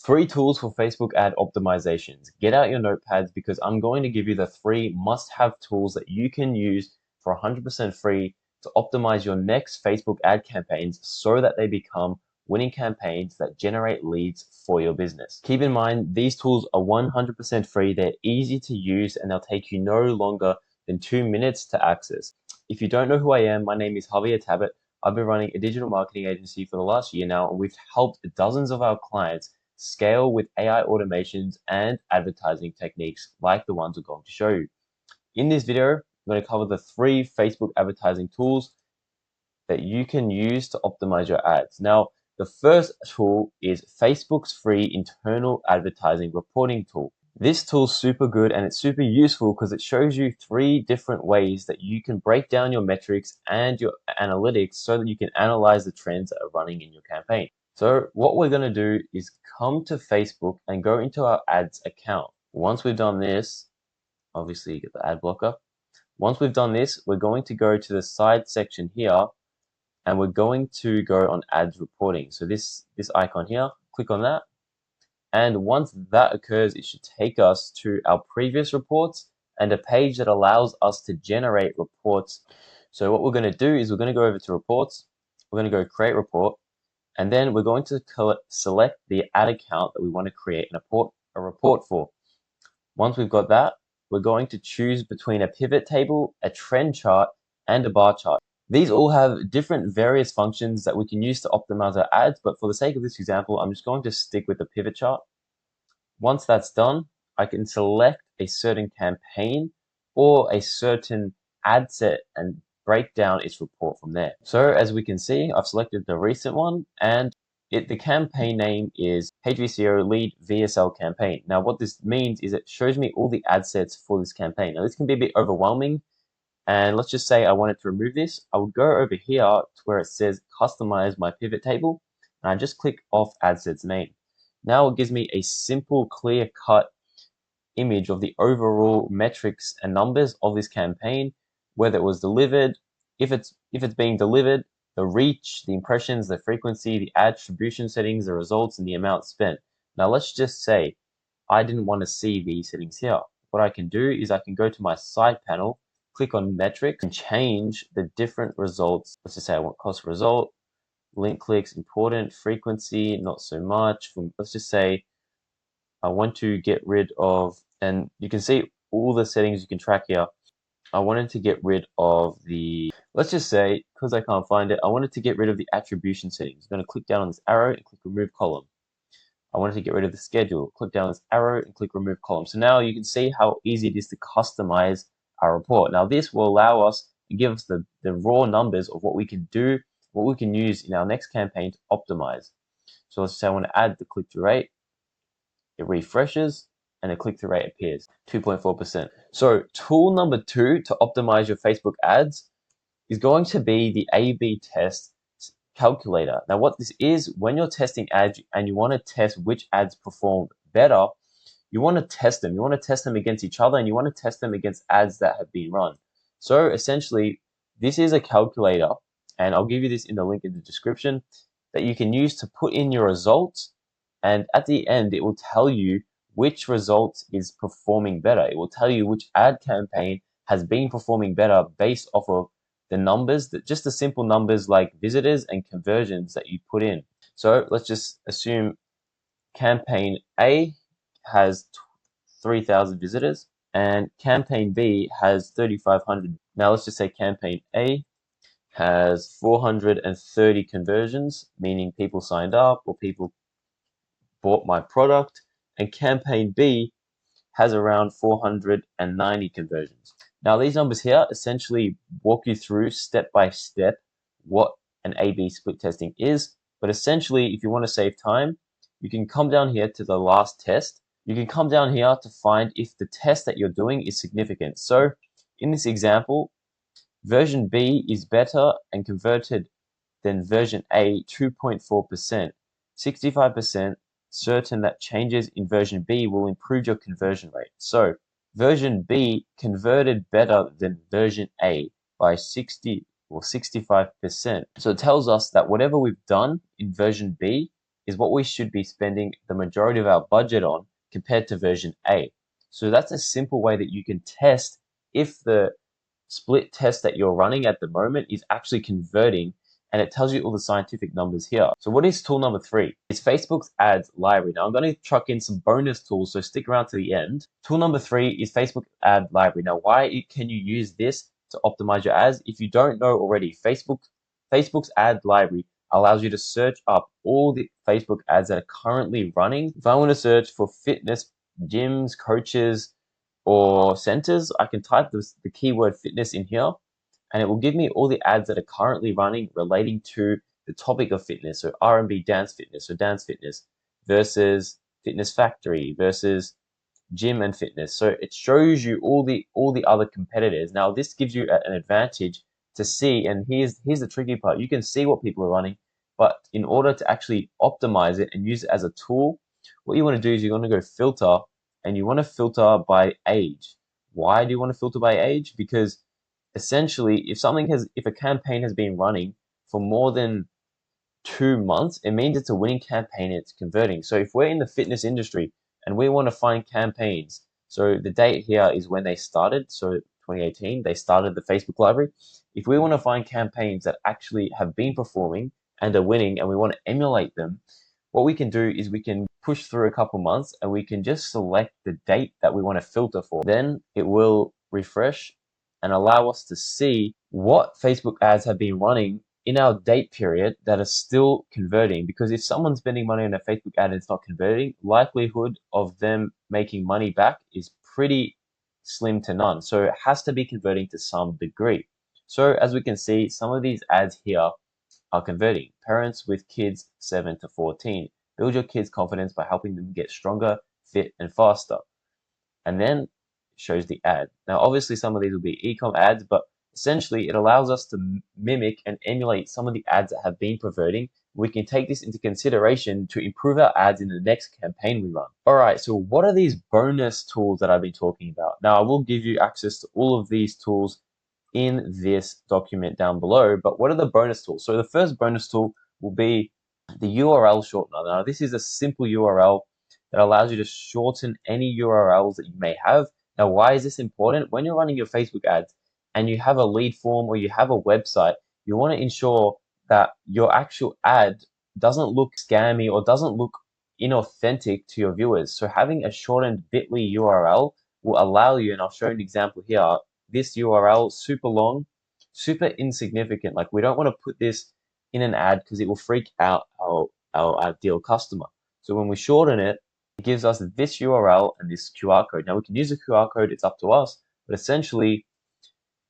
Three tools for Facebook ad optimizations. Get out your notepads because I'm going to give you the three must-have tools that you can use for 100% free to optimize your next Facebook ad campaigns so that they become winning campaigns that generate leads for your business. Keep in mind, these tools are 100% free. They're easy to use and they'll take you no longer than 2 minutes to access. If you don't know who I am, my name is Javier Tabet. I've been running a digital marketing agency for the last year now, and we've helped dozens of our clients scale with AI automations and advertising techniques like the ones we're going to show you. In this video, I'm going to cover the three Facebook advertising tools that you can use to optimize your ads. Now, the first tool is Facebook's free internal advertising reporting tool. This tool's super good and it's super useful because it shows you three different ways that you can break down your metrics and your analytics so that you can analyze the trends that are running in your campaign. So what we're going to do is come to Facebook and go into our ads account. Once we've done this, obviously you get the ad blocker. Once we've done this, we're going to go to the side section here and we're going to go on ads reporting. So this icon here, click on that. And once that occurs, it should take us to our previous reports and a page that allows us to generate reports. So what we're going to do is we're going to go over to reports. We're going to go create report. And then we're going to select the ad account that we want to create a report for. Once we've got that, we're going to choose between a pivot table, a trend chart, and a bar chart. These all have different various functions that we can use to optimize our ads, but for the sake of this example, I'm just going to stick with the pivot chart. Once that's done, I can select a certain campaign or a certain ad set and break down its report from there. So as we can see, I've selected the recent one and the campaign name is HVCO Lead VSL campaign. Now what this means is it shows me all the ad sets for this campaign. Now this can be a bit overwhelming, and let's just say I wanted to remove this. I would go over here to where it says customize my pivot table and I just click off ad set's name. Now it gives me a simple clear cut image of the overall metrics and numbers of this campaign, whether it was delivered, if it's being delivered, the reach, the impressions, the frequency, the ad attribution settings, the results, and the amount spent. Now let's just say I didn't want to see these settings here. What I can do is I can go to my side panel, click on metrics, and change the different results. Let's just say I want cost result, link clicks, important, frequency, not so much. Let's just say I want to get rid of, and you can see all the settings you can track here. I wanted to get rid of let's just say, because I can't find it, I wanted to get rid of the attribution settings. I'm going to click down on this arrow and click remove column. I wanted to get rid of the schedule. Click down on this arrow and click remove column. So now you can see how easy it is to customize our report. Now this will allow us to give us the raw numbers of what we can do, what we can use in our next campaign to optimize. So let's say I want to add the click-through rate. It refreshes and the click-through rate appears, 2.4%. So tool number 2 to optimize your Facebook ads is going to be the A/B test calculator. Now what this is, when you're testing ads and you want to test which ads perform better, you want to test them. You want to test them against each other and you want to test them against ads that have been run. So essentially, this is a calculator, and I'll give you this in the link in the description, that you can use to put in your results, and at the end it will tell you which result is performing better. It will tell you which ad campaign has been performing better based off of the numbers, just the simple numbers like visitors and conversions that you put in. So let's just assume campaign A has 3,000 visitors and campaign B has 3,500. Now let's just say campaign A has 430 conversions, meaning people signed up or people bought my product, and campaign B has around 490 conversions. Now these numbers here essentially walk you through step by step what an A/B split testing is, but essentially if you want to save time, you can come down here to the last test. You can come down here to find if the test that you're doing is significant. So in this example, version B is better and converted than version A 2.4%, 65% certain that changes in version B will improve your conversion rate. So version B converted better than version A by 60 or 65%. So it tells us that whatever we've done in version B is what we should be spending the majority of our budget on compared to version A. So that's a simple way that you can test if the split test that you're running at the moment is actually converting, and it tells you all the scientific numbers here. So what is tool number 3? It's Facebook's ads library. Now I'm going to chuck in some bonus tools, so stick around to the end. Tool number 3 is Facebook ad library. Now why can you use this to optimize your ads? If you don't know already, Facebook's ad library allows you to search up all the Facebook ads that are currently running. If I want to search for fitness gyms, coaches, or centers, I can type the keyword fitness in here, and it will give me all the ads that are currently running relating to the topic of fitness. So R&B dance fitness or dance fitness versus Fitness Factory versus gym and fitness. So it shows you all the other competitors. Now this gives you an advantage to see, and here's the tricky part. You can see what people are running, but in order to actually optimize it and use it as a tool, what you want to do is you want to go filter, and you want to filter by age. Why do you want to filter by age? Because essentially, if a campaign has been running for more than 2 months, it means it's a winning campaign and it's converting. So if we're in the fitness industry and we want to find campaigns, so the date here is when they started, so 2018, they started the Facebook library. If we want to find campaigns that actually have been performing and are winning and we want to emulate them, what we can do is we can push through a couple months and we can just select the date that we want to filter for. Then it will refresh and allow us to see what Facebook ads have been running in our date period that are still converting. Because if someone's spending money on a Facebook ad and it's not converting, likelihood of them making money back is pretty slim to none. So it has to be converting to some degree. So as we can see, some of these ads here are converting. Parents with kids 7 to 14. Build your kids' confidence by helping them get stronger, fit, and faster. And then shows the ad. Now, obviously, some of these will be e-com ads, but essentially, it allows us to mimic and emulate some of the ads that have been converting. We can take this into consideration to improve our ads in the next campaign we run. All right, so what are these bonus tools that I've been talking about? Now, I will give you access to all of these tools in this document down below, but what are the bonus tools? So the first bonus tool will be the URL shortener. Now, this is a simple URL that allows you to shorten any URLs that you may have. Now, why is this important? When you're running your Facebook ads and you have a lead form or you have a website, you want to ensure that your actual ad doesn't look scammy or doesn't look inauthentic to your viewers. So having a shortened bit.ly URL will allow you, and I'll show you an example here, this URL, super long, super insignificant. Like we don't want to put this in an ad because it will freak out our ideal customer. So when we shorten it, it gives us this URL and this QR code. Now we can use the QR code, it's up to us, but essentially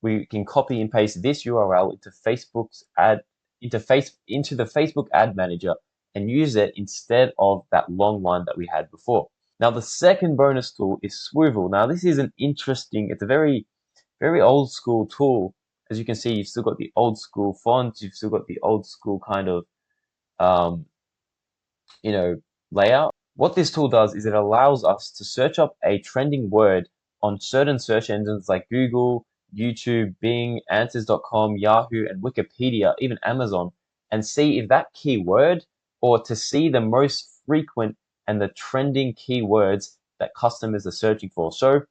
we can copy and paste this URL into into the Facebook ad manager and use it instead of that long one that we had before. Now the second bonus tool is Swvl. Now this is it's a very old school tool. As you can see, you've still got the old school fonts, you've still got the old school kind of layout. What this tool does is it allows us to search up a trending word on certain search engines like Google, YouTube, Bing, Answers.com, Yahoo, and Wikipedia, even Amazon, and see if that keyword, or to see the most frequent and the trending keywords that customers are searching for. So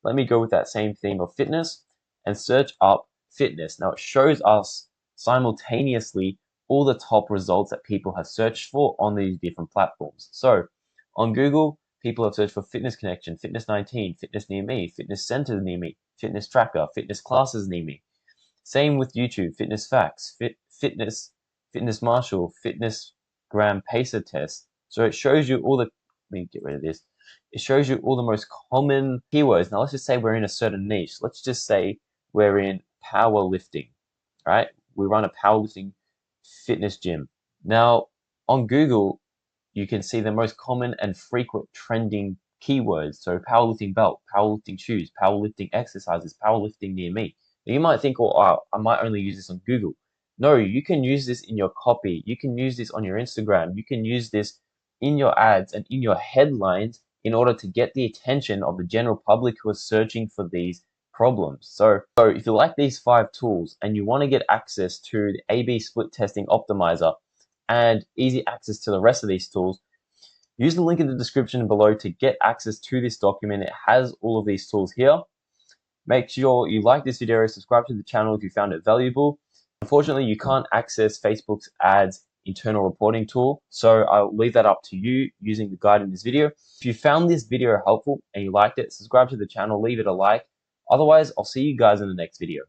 let me go with that same theme of fitness and search up fitness. Now it shows us simultaneously all the top results that people have searched for on these different platforms. So on Google, people have searched for Fitness Connection, Fitness 19, Fitness Near Me, Fitness Centers Near Me, Fitness Tracker, Fitness Classes Near Me. Same with YouTube, Fitness Facts, Fitness Marshall, Fitness Gram Pacer Test. So it shows you all the, let me get rid of this. It shows you all the most common keywords. Now let's just say we're in a certain niche. Let's just say we're in powerlifting, right? We run a powerlifting fitness gym. Now on Google, you can see the most common and frequent trending keywords. So powerlifting belt, powerlifting shoes, powerlifting exercises, powerlifting near me. Now you might think, oh, I might only use this on Google. No, you can use this in your copy. You can use this on your Instagram. You can use this in your ads and in your headlines in order to get the attention of the general public who are searching for these problems. So if you like these 5 tools and you want to get access to the A/B split testing optimizer and easy access to the rest of these tools, use the link in the description below to get access to this document. It has all of these tools here. Make sure you like this video, subscribe to the channel if you found it valuable. Unfortunately, you can't access Facebook's ads internal reporting tool, so I'll leave that up to you using the guide in this video. If you found this video helpful and you liked it, subscribe to the channel, leave it a like. Otherwise, I'll see you guys in the next video.